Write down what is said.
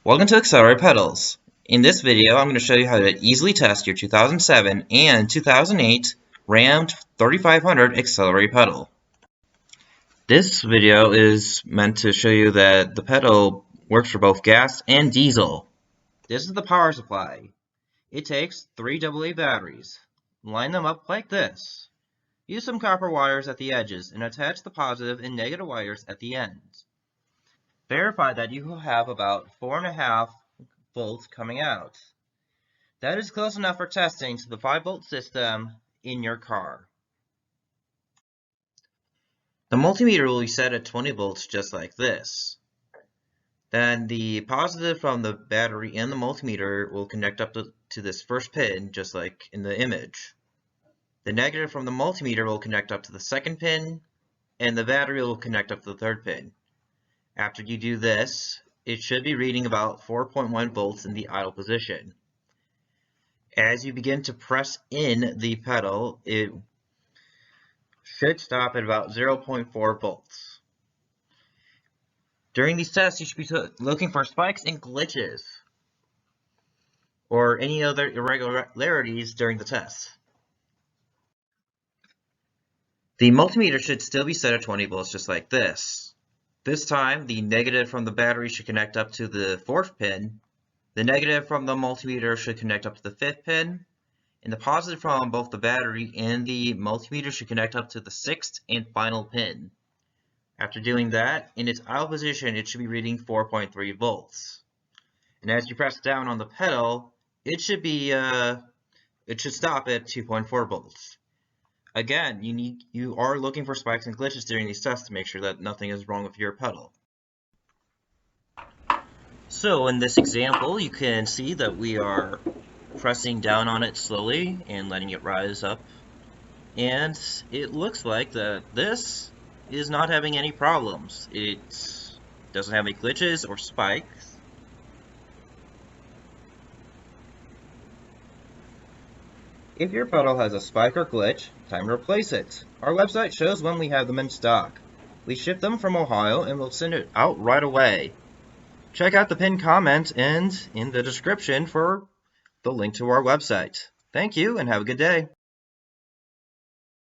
Welcome to Accelerator Pedals. In this video, I'm going to show you how to easily test your 2007 and 2008 Ram 3500 Accelerator pedal. This video is meant to show you that the pedal works for both gas and diesel. This is the power supply. It takes 3 AA batteries. Line them up like this. Use some copper wires at the edges and attach the positive and negative wires at the ends. Verify that you will have about 4.5 volts coming out. That is close enough for testing to the 5-volt system in your car. The multimeter will be set at 20 volts just like this. Then the positive from the battery and the multimeter will connect up to this first pin just like in the image. The negative from the multimeter will connect up to the second pin, and the battery will connect up to the third pin. After you do this, it should be reading about 4.1 volts in the idle position. As you begin to press in the pedal, it should stop at about 0.4 volts. During these tests, you should be looking for spikes and glitches or any other irregularities during the test. The multimeter should still be set at 20 volts just like this. This time, the negative from the battery should connect up to the fourth pin, the negative from the multimeter should connect up to the fifth pin, and the positive from both the battery and the multimeter should connect up to the sixth and final pin. After doing that, in its idle position, it should be reading 4.3 volts. And as you press down on the pedal, it should stop at 2.4 volts. Again, you are looking for spikes and glitches during these tests to make sure that nothing is wrong with your pedal. So in this example, you can see that we are pressing down on it slowly and letting it rise up. And it looks like that this is not having any problems. It doesn't have any glitches or spikes. If your pedal has a spike or glitch, time to replace it. Our website shows when we have them in stock. We ship them from Ohio and we'll send it out right away. Check out the pinned comment and in the description for the link to our website. Thank you and have a good day.